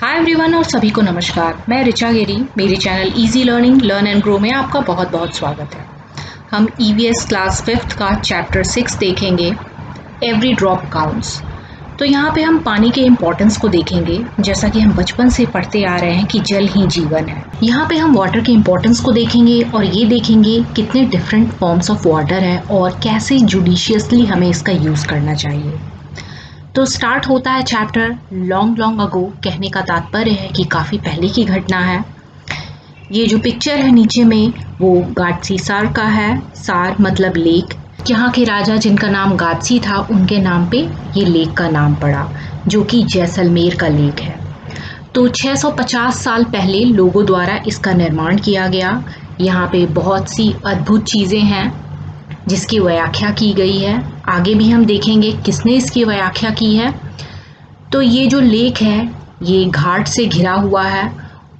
Hi everyone और सभी को नमस्कार। मैं रिचा गिरी। मेरे channel easy learning learn and grow में आपका बहुत बहुत स्वागत है। हम ईवीएस क्लास 5th का चैप्टर 6 देखेंगे, एवरी ड्रॉप काउंट्स। तो यहाँ पे हम पानी के इम्पोर्टेंस को देखेंगे, जैसा कि हम बचपन से पढ़ते आ रहे हैं कि जल ही जीवन है। यहाँ पे हम वाटर के इम्पोर्टेंस को देखेंगे और ये देखेंगे कितने डिफरेंट फॉर्म्स ऑफ वाटर है और कैसे जुडिशियसली हमें इसका यूज़ करना चाहिए। तो स्टार्ट होता है चैप्टर लॉन्ग लॉन्ग अगो। कहने का तात्पर्य है कि काफ़ी पहले की घटना है। ये जो पिक्चर है नीचे में वो गादसी सार का है। सार मतलब लेक। यहाँ के राजा जिनका नाम गादसी था उनके नाम पे ये लेक का नाम पड़ा, जो कि जैसलमेर का लेक है। तो 650 साल पहले लोगों द्वारा इसका निर्माण किया गया। यहाँ पे बहुत सी अद्भुत चीज़ें हैं जिसकी व्याख्या की गई है। आगे भी हम देखेंगे किसने इसकी व्याख्या की है। तो ये जो लेक है ये घाट से घिरा हुआ है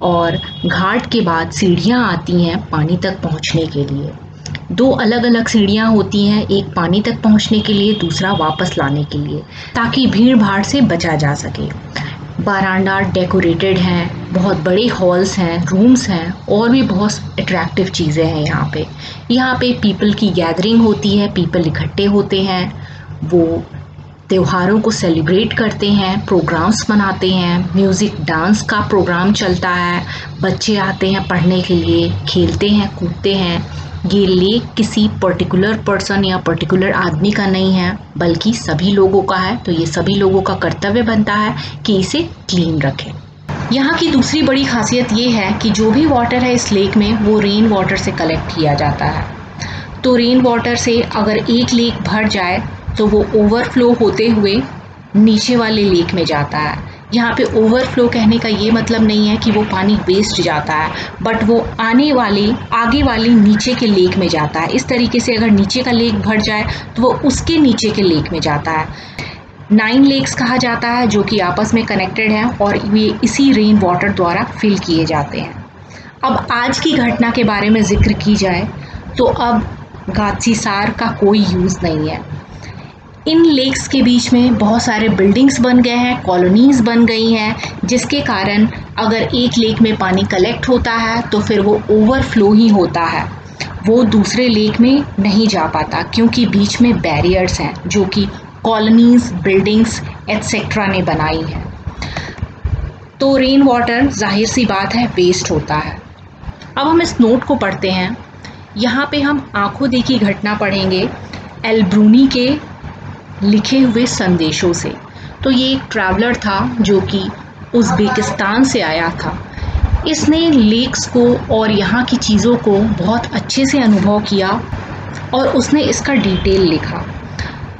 और घाट के बाद सीढ़ियाँ आती हैं पानी तक पहुँचने के लिए। दो अलग अलग सीढ़ियाँ होती हैं, एक पानी तक पहुँचने के लिए, दूसरा वापस लाने के लिए, ताकि भीड़ भाड़ से बचा जा सके। बारांडा डेकोरेटेड हैं, बहुत बड़े हॉल्स हैं, रूम्स हैं और भी बहुत अट्रैक्टिव चीज़ें हैं यहाँ पे। यहाँ पे पीपल की गैदरिंग होती है, पीपल इकट्ठे होते हैं, वो त्योहारों को सेलिब्रेट करते हैं, प्रोग्राम्स मनाते हैं, म्यूज़िक डांस का प्रोग्राम चलता है, बच्चे आते हैं पढ़ने के लिए, खेलते हैं कूदते हैं। ये लेक किसी पर्टिकुलर पर्सन या पर्टिकुलर आदमी का नहीं है, बल्कि सभी लोगों का है। तो ये सभी लोगों का कर्तव्य बनता है कि इसे क्लीन रखें। यहाँ की दूसरी बड़ी खासियत ये है कि जो भी वाटर है इस लेक में वो रेन वाटर से कलेक्ट किया जाता है। तो रेन वाटर से अगर एक लेक भर जाए तो वो ओवरफ्लो होते हुए नीचे वाले लेक में जाता है। यहाँ पे ओवरफ्लो कहने का ये मतलब नहीं है कि वो पानी वेस्ट जाता है, बट वो आगे वाली नीचे के लेक में जाता है। इस तरीके से अगर नीचे का लेक भर जाए तो वो उसके नीचे के लेक में जाता है। 9 लेक्स कहा जाता है जो कि आपस में कनेक्टेड हैं और ये इसी रेन वाटर द्वारा फिल किए जाते हैं। अब आज की घटना के बारे में जिक्र की जाए तो अब गादसी सार का कोई यूज़ नहीं है। इन लेक्स के बीच में बहुत सारे बिल्डिंग्स बन गए हैं, कॉलोनीज़ बन गई हैं, जिसके कारण अगर एक लेक में पानी कलेक्ट होता है तो फिर वो ओवरफ्लो ही होता है, वो दूसरे लेक में नहीं जा पाता, क्योंकि बीच में बैरियर्स हैं जो कि कॉलोनीज़, बिल्डिंग्स एट्सेट्रा ने बनाई हैं। तो रेन वाटर जाहिर सी बात है वेस्ट होता है। अब हम इस नोट को पढ़ते हैं। यहाँ पे हम आंखों देखी घटना पढ़ेंगे एल्ब्रूनी के लिखे हुए संदेशों से। तो ये एक ट्रैवलर था जो कि उज़्बेकिस्तान से आया था। इसने लेक्स को और यहाँ की चीज़ों को बहुत अच्छे से अनुभव किया और उसने इसका डिटेल लिखा।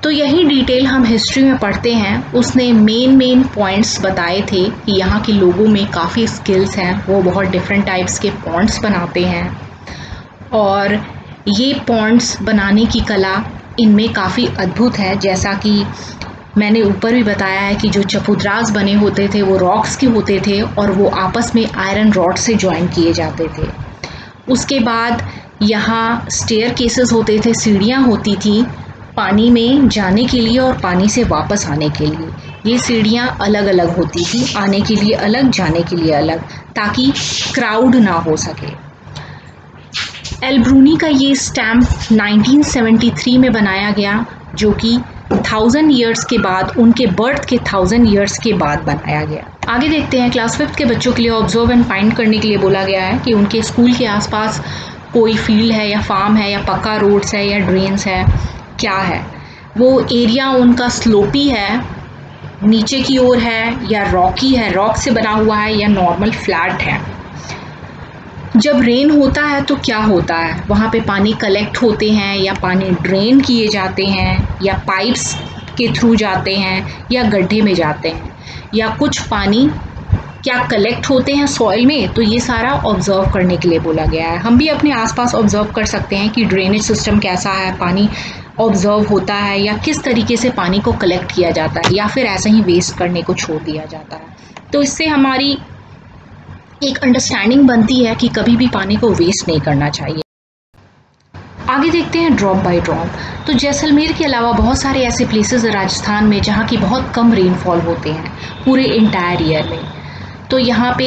तो यही डिटेल हम हिस्ट्री में पढ़ते हैं। उसने मेन पॉइंट्स बताए थे कि यहाँ के लोगों में काफ़ी स्किल्स हैं, वो बहुत डिफरेंट टाइप्स के पॉइंट्स बनाते हैं और ये पॉइंट्स बनाने की कला इनमें काफ़ी अद्भुत है। जैसा कि मैंने ऊपर भी बताया है कि जो चबूतरास बने होते थे वो रॉक्स के होते थे और वो आपस में आयरन रॉड से जॉइन किए जाते थे। उसके बाद यहाँ स्टेयर केसेस होते थे, सीढ़ियाँ होती थी पानी में जाने के लिए और पानी से वापस आने के लिए। ये सीढ़ियाँ अलग अलग होती थी, आने के लिए अलग, जाने के लिए अलग, ताकि क्राउड ना हो सके। एल्ब्रूनी का ये स्टैम्प 1973 में बनाया गया, जो कि 1000 ईयर्स के बाद, उनके बर्थ के 1000 ईयर्स के बाद बनाया गया। आगे देखते हैं। क्लास 5th के बच्चों के लिए ऑब्जर्व एंड फाइंड करने के लिए बोला गया है कि उनके स्कूल के आसपास कोई फील्ड है या फार्म है या पक्का रोड्स है या ड्रेन्स है, क्या है वो एरिया। उनका स्लोपी है, नीचे की ओर है, या रॉकी है, रॉक से बना हुआ है, या नॉर्मल फ्लैट है। जब रेन होता है तो क्या होता है, वहाँ पे पानी कलेक्ट होते हैं या पानी ड्रेन किए जाते हैं या पाइप्स के थ्रू जाते हैं या गड्ढे में जाते हैं, या कुछ पानी क्या कलेक्ट होते हैं सॉइल में। तो ये सारा ऑब्जर्व करने के लिए बोला गया है। हम भी अपने आसपास ऑब्जर्व कर सकते हैं कि ड्रेनेज सिस्टम कैसा है, पानी ऑब्जर्व होता है या किस तरीके से पानी को कलेक्ट किया जाता है, या फिर ऐसे ही वेस्ट करने को छोड़ दिया जाता है। तो इससे हमारी एक अंडरस्टैंडिंग बनती है कि कभी भी पानी को वेस्ट नहीं करना चाहिए। आगे देखते हैं ड्रॉप बाय ड्रॉप। तो जैसलमेर के अलावा बहुत सारे ऐसे प्लेसेस हैं राजस्थान में जहाँ की बहुत कम रेनफॉल होते हैं पूरे इंटायर ईयर में। तो यहाँ पे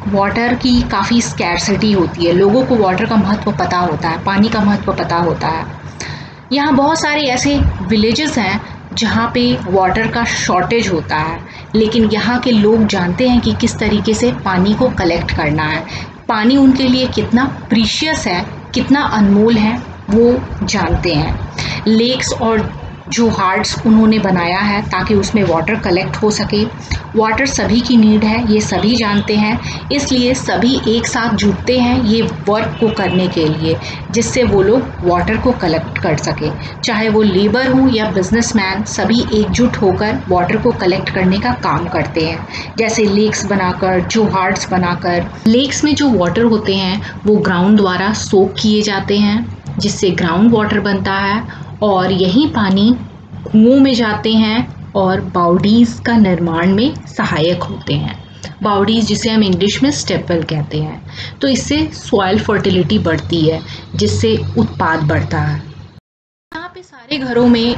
वाटर की काफ़ी स्कैर्सिटी होती है, लोगों को वाटर का महत्व पता होता है, पानी का महत्व पता होता है। यहाँ बहुत सारे ऐसे विलेजेस हैं जहाँ पे वाटर का शॉर्टेज होता है, लेकिन यहाँ के लोग जानते हैं कि किस तरीके से पानी को कलेक्ट करना है। पानी उनके लिए कितना प्रीशियस है, कितना अनमोल है, वो जानते हैं। लेक्स और जो हार्ट्स उन्होंने बनाया है ताकि उसमें वाटर कलेक्ट हो सके। वाटर सभी की नीड है, ये सभी जानते हैं, इसलिए सभी एक साथ जुटते हैं ये वर्क को करने के लिए, जिससे वो लोग वाटर को कलेक्ट कर सके। चाहे वो लेबर हो या बिजनेसमैन, सभी एकजुट होकर वाटर को कलेक्ट करने का काम करते हैं। जैसे लेक्स बनाकर, जो हार्ट्स बनाकर। लेक्स में जो वाटर होते हैं वो ग्राउंड द्वारा सोक किए जाते हैं, जिससे ग्राउंड वाटर बनता है, और यही पानी कुओं में जाते हैं और बाउडीज का निर्माण में सहायक होते हैं। बाउडीज जिसे हम इंग्लिश में स्टेपवेल कहते हैं। तो इससे सॉइल फर्टिलिटी बढ़ती है, जिससे उत्पाद बढ़ता है। यहाँ पे सारे घरों में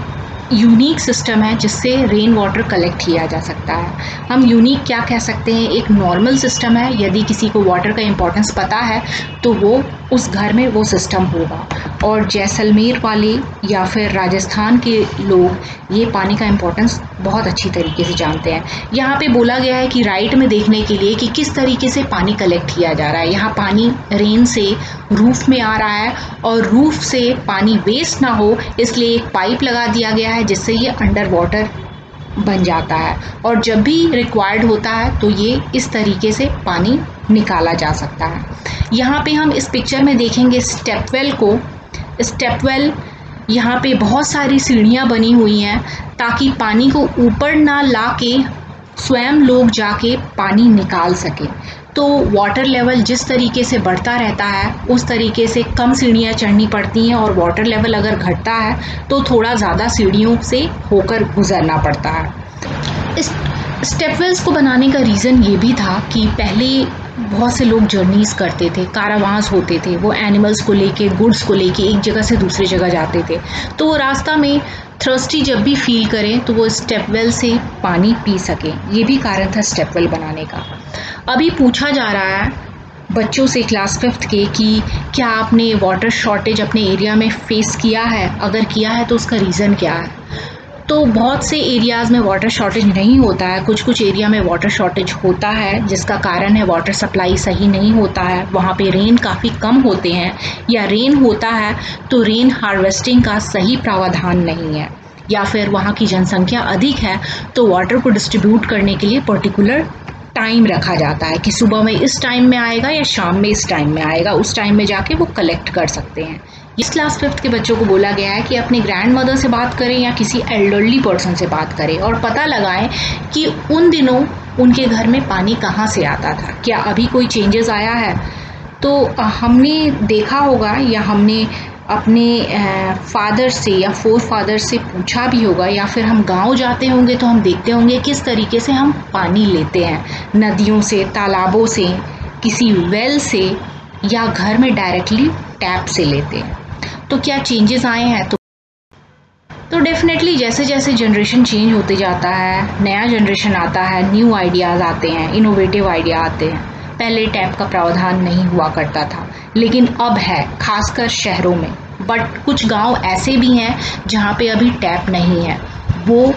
यूनिक सिस्टम है जिससे रेन वाटर कलेक्ट किया जा सकता है। हम यूनिक क्या कह सकते हैं, एक नॉर्मल सिस्टम है। यदि किसी को वाटर का इम्पोर्टेंस पता है तो वो उस घर में वो सिस्टम होगा, और जैसलमेर वाले या फिर राजस्थान के लोग ये पानी का इम्पोर्टेंस बहुत अच्छी तरीके से जानते हैं। यहाँ पे बोला गया है कि राइट में देखने के लिए कि किस तरीके से पानी कलेक्ट किया जा रहा है। यहाँ पानी रेन से रूफ में आ रहा है, और रूफ से पानी वेस्ट ना हो इसलिए एक पाइप लगा दिया गया है, जिससे ये अंडर वाटर बन जाता है, और जब भी रिक्वायर्ड होता है तो ये इस तरीके से पानी निकाला जा सकता है। यहाँ पे हम इस पिक्चर में देखेंगे स्टेपवेल को। स्टेपवेल यहाँ पे बहुत सारी सीढ़ियाँ बनी हुई हैं ताकि पानी को ऊपर ना ला के स्वयं लोग जाके पानी निकाल सके। तो वाटर लेवल जिस तरीके से बढ़ता रहता है उस तरीके से कम सीढ़ियाँ चढ़नी पड़ती हैं, और वाटर लेवल अगर घटता है तो थोड़ा ज़्यादा सीढ़ियों से होकर गुजरना पड़ता है। इस स्टेपवेल्स को बनाने का रीज़न ये भी था कि पहले बहुत से लोग जर्नीज़ करते थे, कारावांस होते थे, वो एनिमल्स को लेके, गुड्स को लेके एक जगह से दूसरी जगह जाते थे। तो वो रास्ता में थर्स्टी जब भी फील करें तो वो स्टेपवेल से पानी पी सकें। ये भी कारण था स्टेपवेल बनाने का। अभी पूछा जा रहा है बच्चों से क्लास 5th के कि क्या आपने वाटर शॉर्टेज अपने एरिया में फेस किया है, अगर किया है तो उसका रीज़न क्या है। तो बहुत से एरियाज़ में वाटर शॉर्टेज नहीं होता है, कुछ एरिया में वाटर शॉर्टेज होता है, जिसका कारण है वाटर सप्लाई सही नहीं होता है, वहाँ पे रेन काफ़ी कम होते हैं, या रेन होता है तो रेन हार्वेस्टिंग का सही प्रावधान नहीं है, या फिर वहाँ की जनसंख्या अधिक है तो वाटर को डिस्ट्रीब्यूट करने के लिए पर्टिकुलर टाइम रखा जाता है कि सुबह में इस टाइम में आएगा या शाम में इस टाइम में आएगा, उस टाइम में जाके वो कलेक्ट कर सकते हैं। इस क्लास 5th के बच्चों को बोला गया है कि अपने ग्रैंड मदर से बात करें या किसी एल्डरली पर्सन से बात करें और पता लगाएं कि उन दिनों उनके घर में पानी कहाँ से आता था, क्या अभी कोई चेंजेस आया है। तो हमने देखा होगा या हमने अपने फादर से या फोर फादर से पूछा भी होगा, या फिर हम गांव जाते होंगे तो हम देखते होंगे किस तरीके से हम पानी लेते हैं, नदियों से, तालाबों से, किसी वेल से, या घर में डायरेक्टली टैप से लेते हैं। तो क्या चेंजेस आए हैं? तो डेफिनेटली जैसे जैसे जनरेशन चेंज होते जाता है, नया जनरेशन आता है, न्यू आइडियाज़ आते हैं, इनोवेटिव आइडिया आते हैं। पहले टैप का प्रावधान नहीं हुआ करता था, लेकिन अब है, खासकर शहरों में। बट कुछ गांव ऐसे भी हैं जहां पे अभी टैप नहीं है, वो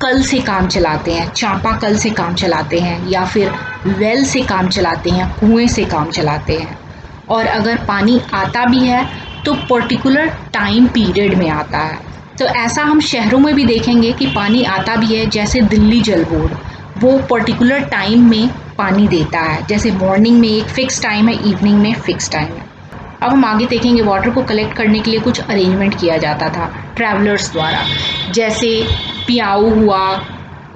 कल से काम चलाते हैं, चांपा कल से काम चलाते हैं, या फिर वेल से काम चलाते हैं, कुएं से काम चलाते हैं। और अगर पानी आता भी है तो पर्टिकुलर टाइम पीरियड में आता है। तो ऐसा हम शहरों में भी देखेंगे कि पानी आता भी है, जैसे दिल्ली जल बोर्ड, वो पर्टिकुलर टाइम में पानी देता है, जैसे मॉर्निंग में एक फ़िक्स टाइम है, इवनिंग में फ़िक्स टाइम है। अब हम आगे देखेंगे वाटर को कलेक्ट करने के लिए कुछ अरेंजमेंट किया जाता था ट्रैवलर्स द्वारा, जैसे पियाऊ हुआ,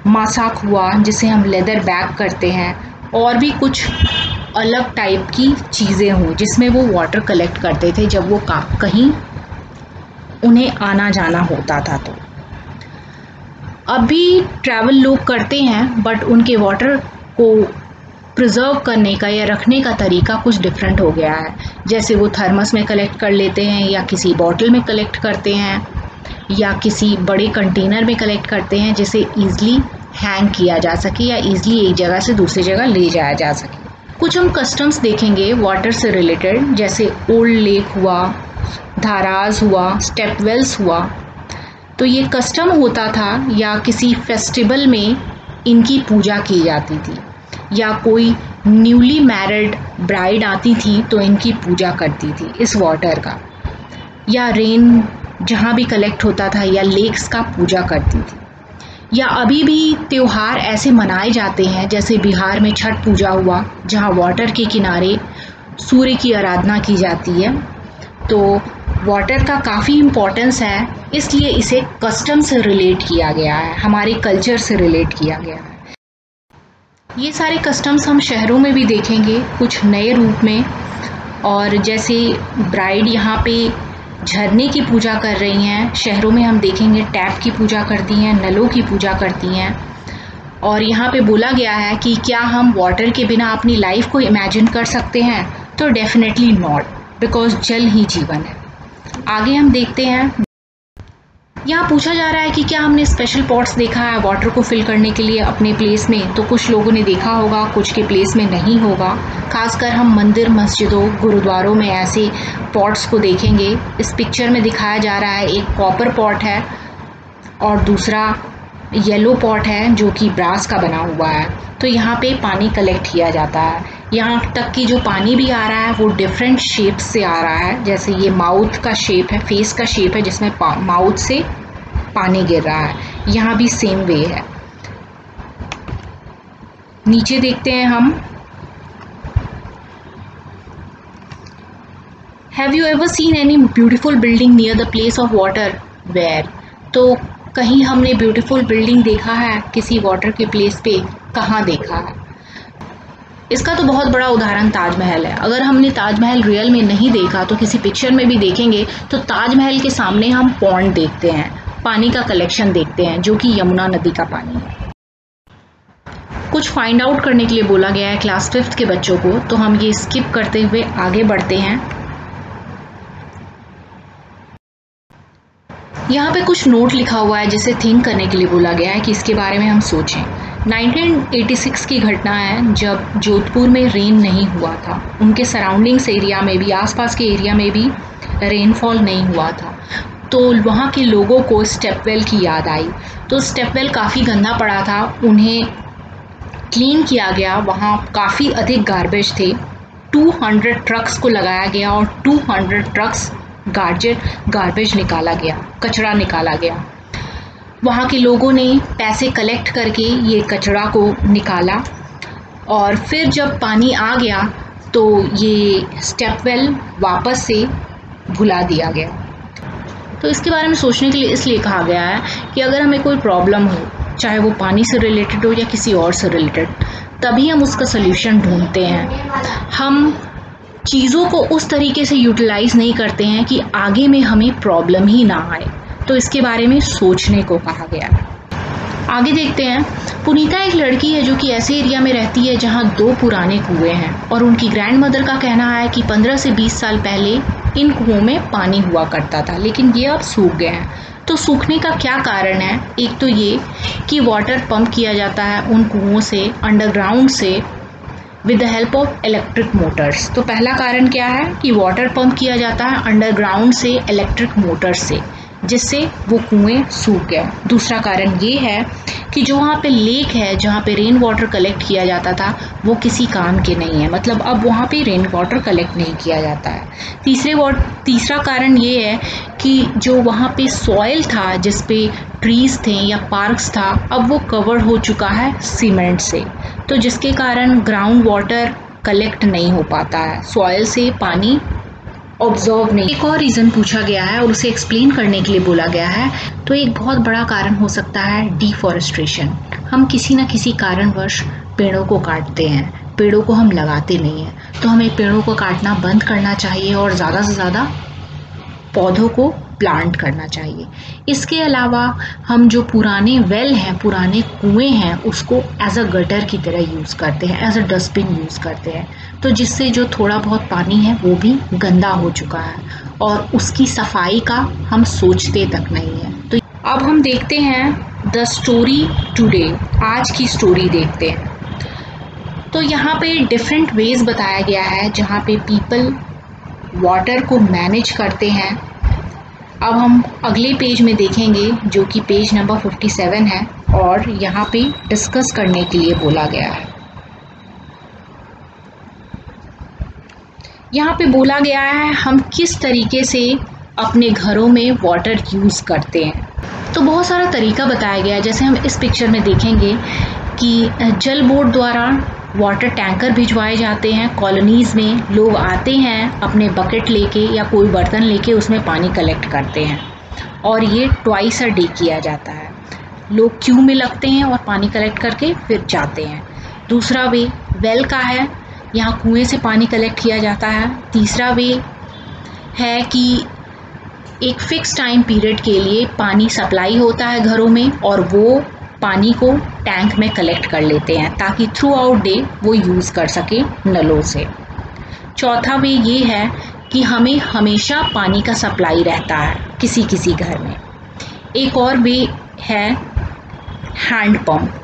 मासाक हुआ जिसे हम लेदर बैग करते हैं, और भी कुछ अलग टाइप की चीज़ें हों जिसमें वो वाटर कलेक्ट करते थे जब वो कहीं उन्हें आना जाना होता था। तो अभी ट्रैवल लोग करते हैं, बट उनके वाटर को प्रिजर्व करने का या रखने का तरीका कुछ डिफरेंट हो गया है। जैसे वो थर्मस में कलेक्ट कर लेते हैं, या किसी बॉटल में कलेक्ट करते हैं, या किसी बड़े कंटेनर में कलेक्ट करते हैं जिसे ईज़िली हैंग किया जा सके या ईजिली एक जगह से दूसरी जगह ले जाया जा सके। कुछ हम कस्टम्स देखेंगे वाटर से रिलेटेड, जैसे ओल्ड लेक हुआ, धाराज हुआ, स्टेप वेल्स हुआ। तो ये कस्टम होता था या किसी फेस्टिवल में इनकी पूजा की जाती थी, या कोई न्यूली मैरिड ब्राइड आती थी तो इनकी पूजा करती थी इस वाटर का, या रेन जहाँ भी कलेक्ट होता था या लेक्स का पूजा करती थी। या अभी भी त्योहार ऐसे मनाए जाते हैं, जैसे बिहार में छठ पूजा हुआ जहाँ वाटर के किनारे सूर्य की आराधना की जाती है। तो वाटर का काफ़ी इम्पोर्टेंस है, इसलिए इसे कस्टम से रिलेट किया गया है, हमारे कल्चर से रिलेट किया गया है। ये सारे कस्टम्स हम शहरों में भी देखेंगे कुछ नए रूप में, और जैसे ब्राइड यहाँ पे झरने की पूजा कर रही हैं, शहरों में हम देखेंगे टैप की पूजा करती हैं, नलों की पूजा करती हैं। और यहाँ पे बोला गया है कि क्या हम वाटर के बिना अपनी लाइफ को इमेजिन कर सकते हैं, तो डेफिनेटली नॉट, बिकॉज जल ही जीवन है। आगे हम देखते हैं, यहाँ पूछा जा रहा है कि क्या हमने स्पेशल पॉट्स देखा है वाटर को फिल करने के लिए अपने प्लेस में। तो कुछ लोगों ने देखा होगा, कुछ के प्लेस में नहीं होगा। खासकर हम मंदिर, मस्जिदों, गुरुद्वारों में ऐसे पॉट्स को देखेंगे। इस पिक्चर में दिखाया जा रहा है एक कॉपर पॉट है और दूसरा येलो पॉट है जो कि ब्रास का बना हुआ है। तो यहाँ पे पानी कलेक्ट किया जाता है। यहाँ तक कि जो पानी भी आ रहा है वो डिफरेंट शेप से आ रहा है, जैसे ये माउथ का शेप है, फेस का शेप है, जिसमें माउथ से पानी गिर रहा है। यहाँ भी सेम वे है। नीचे देखते हैं हम, have you ever seen any beautiful building near the place of water where. तो कहीं हमने ब्यूटीफुल बिल्डिंग देखा है किसी वाटर के प्लेस पे, कहाँ देखा है? इसका तो बहुत बड़ा उदाहरण ताजमहल है। अगर हमने ताजमहल रियल में नहीं देखा तो किसी पिक्चर में भी देखेंगे तो ताजमहल के सामने हम पॉन्ड देखते हैं, पानी का कलेक्शन देखते हैं जो कि यमुना नदी का पानी है। कुछ फाइंड आउट करने के लिए बोला गया है क्लास 5th के बच्चों को, तो हम ये स्किप करते हुए आगे बढ़ते हैं। यहाँ पे कुछ नोट लिखा हुआ है जिसे थिंक करने के लिए बोला गया है कि इसके बारे में हम सोचें। 1986 की घटना है जब जोधपुर में रेन नहीं हुआ था। उनके सराउंडिंग्स एरिया में भी, आसपास के एरिया में भी रेनफॉल नहीं हुआ था। तो वहाँ के लोगों को स्टेपवेल की याद आई। तो स्टेपवेल काफ़ी गंदा पड़ा था, उन्हें क्लीन किया गया। वहाँ काफ़ी अधिक गार्बेज थे। 200 ट्रक्स को लगाया गया और 200 ट्रक्स गार्बेज निकाला गया, कचरा निकाला गया। वहाँ के लोगों ने पैसे कलेक्ट करके ये कचरा को निकाला, और फिर जब पानी आ गया तो ये स्टेपवेल वापस से भुला दिया गया। तो इसके बारे में सोचने के लिए इसलिए कहा गया है कि अगर हमें कोई प्रॉब्लम हो, चाहे वो पानी से रिलेटेड हो या किसी और से रिलेटेड, तभी हम उसका सल्यूशन ढूंढते हैं। हम चीज़ों को उस तरीके से यूटिलाइज़ नहीं करते हैं कि आगे में हमें प्रॉब्लम ही ना आए। तो इसके बारे में सोचने को कहा गया है। आगे देखते हैं, पुनीता एक लड़की है जो कि ऐसे एरिया में रहती है जहां 2 पुराने कुएं हैं, और उनकी ग्रैंड मदर का कहना है कि 15 से 20 साल पहले इन कुओं में पानी हुआ करता था, लेकिन ये अब सूख गए हैं। तो सूखने का क्या कारण है? एक तो ये कि वाटर पंप किया जाता है उन कुओं से, अंडरग्राउंड से, with the help of electric Motors. तो पहला कारण क्या है कि वाटर पंप किया जाता है अंडरग्राउंड से इलेक्ट्रिक मोटर से, जिससे वो कुएं सूख गए। दूसरा कारण ये है कि जो वहाँ पे लेक है जहाँ पे रेन वाटर कलेक्ट किया जाता था वो किसी काम के नहीं है, मतलब अब वहाँ पे रेन वाटर कलेक्ट नहीं किया जाता है। तीसरा कारण ये है कि जो वहाँ पे सॉइल था जिस पे ट्रीज थे या पार्क्स था, अब वो कवर हो चुका है सीमेंट से, तो जिसके कारण ग्राउंड वाटर कलेक्ट नहीं हो पाता है, सॉइल से पानी ऑब्जर्व नहीं। एक और रीज़न पूछा गया है और उसे एक्सप्लेन करने के लिए बोला गया है। तो एक बहुत बड़ा कारण हो सकता है डिफॉरेस्टेशन। हम किसी न किसी कारणवश पेड़ों को काटते हैं, पेड़ों को हम लगाते नहीं हैं। तो हमें पेड़ों को काटना बंद करना चाहिए और ज़्यादा से ज़्यादा पौधों को प्लांट करना चाहिए। इसके अलावा हम जो पुराने वेल हैं, पुराने कुएं हैं, उसको एज अ गटर की तरह यूज़ करते हैं, एज अ डस्टबिन यूज़ करते हैं, तो जिससे जो थोड़ा बहुत पानी है वो भी गंदा हो चुका है और उसकी सफाई का हम सोचते तक नहीं है। तो अब हम देखते हैं द स्टोरी टुडे, आज की स्टोरी देखते हैं। तो यहाँ पे डिफरेंट वेज बताया गया है जहाँ पे पीपल वाटर को मैनेज करते हैं। अब हम अगले पेज में देखेंगे जो कि पेज नंबर 57 है और यहाँ पे डिस्कस करने के लिए बोला गया है। यहाँ पे बोला गया है हम किस तरीके से अपने घरों में वाटर यूज़ करते हैं। तो बहुत सारा तरीका बताया गया है। जैसे हम इस पिक्चर में देखेंगे कि जल बोर्ड द्वारा वाटर टैंकर भिजवाए जाते हैं। कॉलोनीज़ में लोग आते हैं अपने बकेट लेके या कोई बर्तन लेके उसमें पानी कलेक्ट करते हैं और ये ट्वाइस अ डे किया जाता है। लोग क्यू में लगते हैं और पानी कलेक्ट करके फिर जाते हैं। दूसरा वे वेल का है, यहाँ कुएं से पानी कलेक्ट किया जाता है। तीसरा वे है कि एक फ़िक्स टाइम पीरियड के लिए पानी सप्लाई होता है घरों में और वो पानी को टैंक में कलेक्ट कर लेते हैं ताकि थ्रू आउट डे वो यूज़ कर सके नलों से। चौथा वे ये है कि हमें हमेशा पानी का सप्लाई रहता है किसी किसी घर में। एक और वे है हैंड पंप।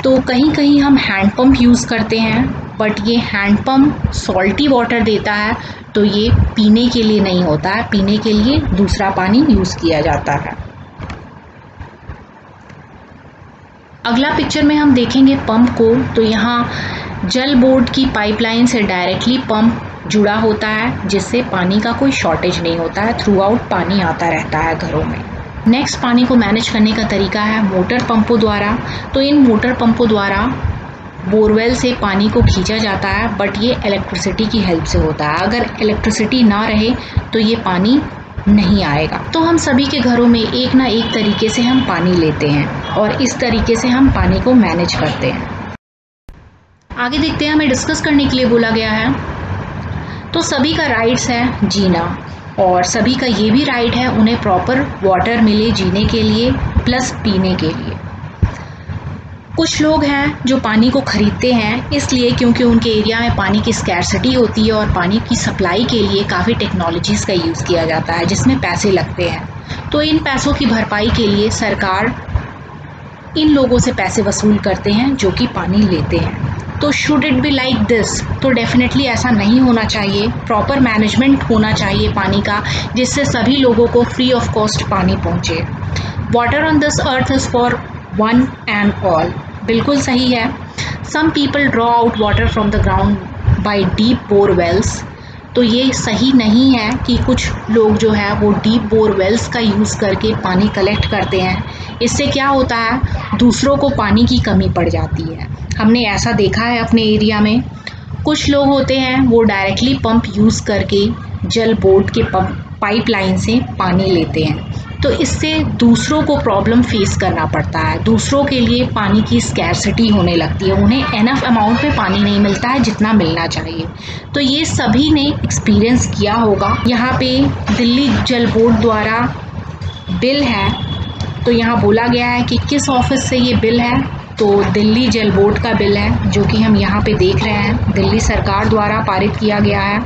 तो कहीं कहीं हम हैंड पंप यूज़ करते हैं, बट ये हैंड पंप सॉल्टी वाटर देता है तो ये पीने के लिए नहीं होता है, पीने के लिए दूसरा पानी यूज़ किया जाता है। अगला पिक्चर में हम देखेंगे पंप को। तो यहाँ जल बोर्ड की पाइपलाइन से डायरेक्टली पंप जुड़ा होता है जिससे पानी का कोई शॉर्टेज नहीं होता है, थ्रू आउट पानी आता रहता है घरों में। नेक्स्ट पानी को मैनेज करने का तरीका है मोटर पंपों द्वारा। तो इन मोटर पंपों द्वारा बोरवेल से पानी को खींचा जाता है, बट ये इलेक्ट्रिसिटी की हेल्प से होता है। अगर इलेक्ट्रिसिटी ना रहे तो ये पानी नहीं आएगा। तो हम सभी के घरों में एक ना एक तरीके से हम पानी लेते हैं और इस तरीके से हम पानी को मैनेज करते हैं। आगे देखते हैं, हमें डिस्कस करने के लिए बोला गया है। तो सभी का राइट्स है जीना और सभी का ये भी राइट है उन्हें प्रॉपर वाटर मिले जीने के लिए प्लस पीने के लिए। कुछ लोग हैं जो पानी को खरीदते हैं इसलिए क्योंकि उनके एरिया में पानी की स्कैर्सिटी होती है और पानी की सप्लाई के लिए काफ़ी टेक्नोलॉजीज़ का यूज़ किया जाता है जिसमें पैसे लगते हैं। तो इन पैसों की भरपाई के लिए सरकार इन लोगों से पैसे वसूल करते हैं जो कि पानी लेते हैं। तो should it be like this? तो डेफिनेटली ऐसा नहीं होना चाहिए। प्रॉपर मैनेजमेंट होना चाहिए पानी का जिससे सभी लोगों को फ्री ऑफ कॉस्ट पानी पहुँचे। Water on this earth is for one and all, बिल्कुल सही है। Some people draw out water from the ground by deep bore wells. तो ये सही नहीं है कि कुछ लोग जो है वो डीप बोर वेल्स का यूज़ करके पानी कलेक्ट करते हैं। इससे क्या होता है, दूसरों को पानी की कमी पड़ जाती है। हमने ऐसा देखा है अपने एरिया में। कुछ लोग होते हैं वो डायरेक्टली पंप यूज़ करके जल बोर्ड के पाइपलाइन से पानी लेते हैं, तो इससे दूसरों को प्रॉब्लम फेस करना पड़ता है। दूसरों के लिए पानी की स्कैर्सिटी होने लगती है, उन्हें एनफ अमाउंट में पानी नहीं मिलता है जितना मिलना चाहिए। तो ये सभी ने एक्सपीरियंस किया होगा। यहाँ पे दिल्ली जल बोर्ड द्वारा बिल है, तो यहाँ बोला गया है कि किस ऑफिस से ये बिल है। तो दिल्ली जल बोर्ड का बिल है जो कि हम यहाँ पे देख रहे हैं, दिल्ली सरकार द्वारा पारित किया गया है।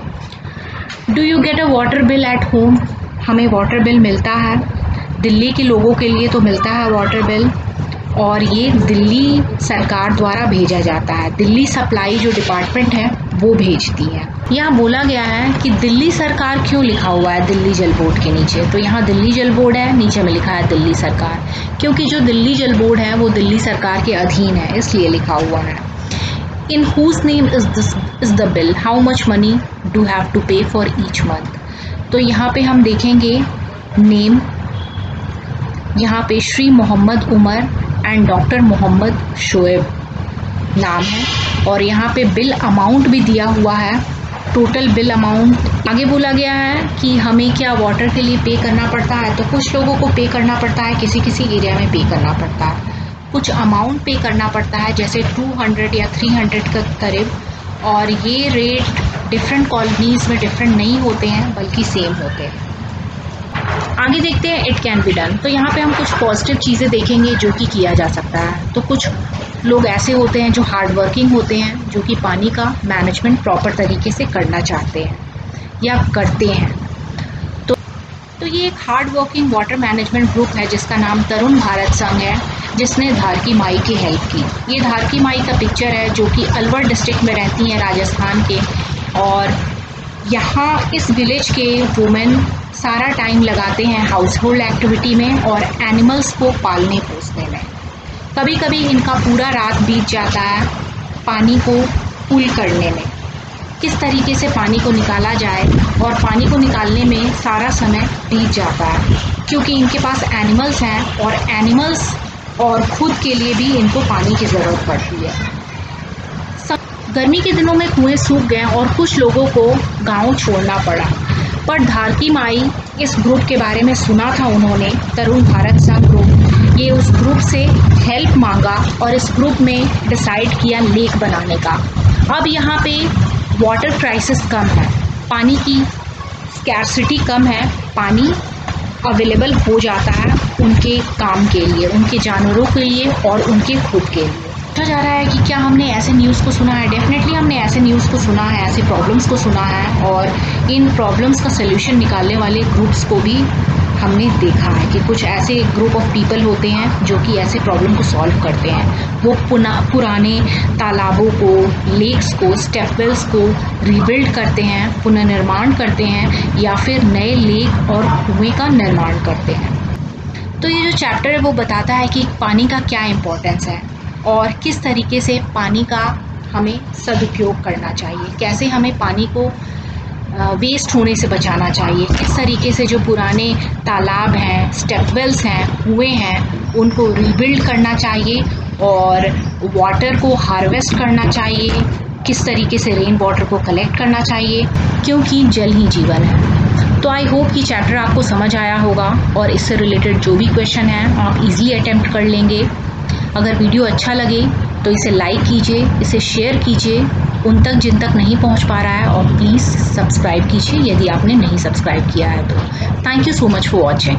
Do you get a water bill at home? हमें वाटर बिल मिलता है, दिल्ली के लोगों के लिए तो मिलता है वाटर बिल और ये दिल्ली सरकार द्वारा भेजा जाता है। दिल्ली सप्लाई जो डिपार्टमेंट है वो भेजती है। यहाँ बोला गया है कि दिल्ली सरकार क्यों लिखा हुआ है दिल्ली जल बोर्ड के नीचे। तो यहाँ दिल्ली जल बोर्ड है, नीचे में लिखा है दिल्ली सरकार, क्योंकि जो दिल्ली जल बोर्ड है वो दिल्ली सरकार के अधीन है, इसलिए लिखा हुआ है। In whose name is the bill, how much money do have to pay for each month. तो यहाँ पे हम देखेंगे नेम, यहाँ पे श्री मोहम्मद उमर एंड डॉक्टर मोहम्मद शोएब नाम है और यहाँ पे बिल अमाउंट भी दिया हुआ है, टोटल बिल अमाउंट। आगे बोला गया है कि हमें क्या वाटर के लिए पे करना पड़ता है। तो कुछ लोगों को पे करना पड़ता है, किसी किसी एरिया में पे करना पड़ता है, कुछ अमाउंट पे करना पड़ता है जैसे 200 या 300 का करीब। और ये रेट डिफरेंट कॉलोनीज़ में डिफरेंट नहीं होते हैं बल्कि सेम होते हैं। आगे देखते हैं इट कैन बी डन। तो यहाँ पे हम कुछ पॉजिटिव चीज़ें देखेंगे जो कि किया जा सकता है। तो कुछ लोग ऐसे होते हैं जो हार्ड वर्किंग होते हैं, जो कि पानी का मैनेजमेंट प्रॉपर तरीके से करना चाहते हैं या करते हैं। तो तो ये एक hard working water management group है जिसका नाम तरुण भारत संघ है, जिसने धारकी माई की हेल्प की। ये धारकी माई का पिक्चर है जो कि अलवर डिस्ट्रिक्ट में रहती हैं राजस्थान के, और यहाँ इस विलेज के वुमेन सारा टाइम लगाते हैं हाउस होल्ड एक्टिविटी में और एनिमल्स को पालने पोसने में। कभी कभी इनका पूरा रात बीत जाता है पानी को पुल करने में, किस तरीके से पानी को निकाला जाए, और पानी को निकालने में सारा समय बीत जाता है क्योंकि इनके पास एनिमल्स हैं और एनिमल्स और खुद के लिए भी इनको पानी की ज़रूरत पड़ती है। गर्मी के दिनों में कुएं सूख गए और कुछ लोगों को गांव छोड़ना पड़ा, पर धारकी माई इस ग्रुप के बारे में सुना था उन्होंने, तरुण भारत संघ ग्रुप, ये उस ग्रुप से हेल्प मांगा और इस ग्रुप में डिसाइड किया लेक बनाने का। अब यहाँ पे वाटर क्राइसिस कम है, पानी की स्कैर्सिटी कम है, पानी अवेलेबल हो जाता है उनके काम के लिए, उनके जानवरों के लिए और उनके खुद के लिए। पूछा जा रहा है कि क्या हमने ऐसे न्यूज़ को सुना है? डेफिनेटली हमने ऐसे न्यूज़ को सुना है, ऐसे प्रॉब्लम्स को सुना है, और इन प्रॉब्लम्स का सल्यूशन निकालने वाले ग्रुप्स को भी हमने देखा है कि कुछ ऐसे ग्रुप ऑफ पीपल होते हैं जो कि ऐसे प्रॉब्लम को सॉल्व करते हैं। वो पुराने तालाबों को, लेक्स को, स्टेपवेल्स को रीबिल्ड करते हैं, पुनर्निर्माण करते हैं, या फिर नए लेक और कुएं का निर्माण करते हैं। तो ये जो चैप्टर है वो बताता है कि पानी का क्या इम्पोर्टेंस है और किस तरीके से पानी का हमें सदुपयोग करना चाहिए, कैसे हमें पानी को वेस्ट होने से बचाना चाहिए, किस तरीके से जो पुराने तालाब हैं, स्टेपवेल्स हैं, कुएं हैं, उनको रीबिल्ड करना चाहिए और वाटर को हार्वेस्ट करना चाहिए, किस तरीके से रेन वाटर को कलेक्ट करना चाहिए, क्योंकि जल ही जीवन है। तो आई होप कि चैप्टर आपको समझ आया होगा और इससे रिलेटेड जो भी क्वेश्चन है आप इजीली अटेम्प्ट कर लेंगे। अगर वीडियो अच्छा लगे तो इसे लाइक कीजिए, इसे शेयर कीजिए उन तक जिन तक नहीं पहुंच पा रहा है, और प्लीज़ सब्सक्राइब कीजिए यदि आपने नहीं सब्सक्राइब किया है तो। Thank you so much for watching.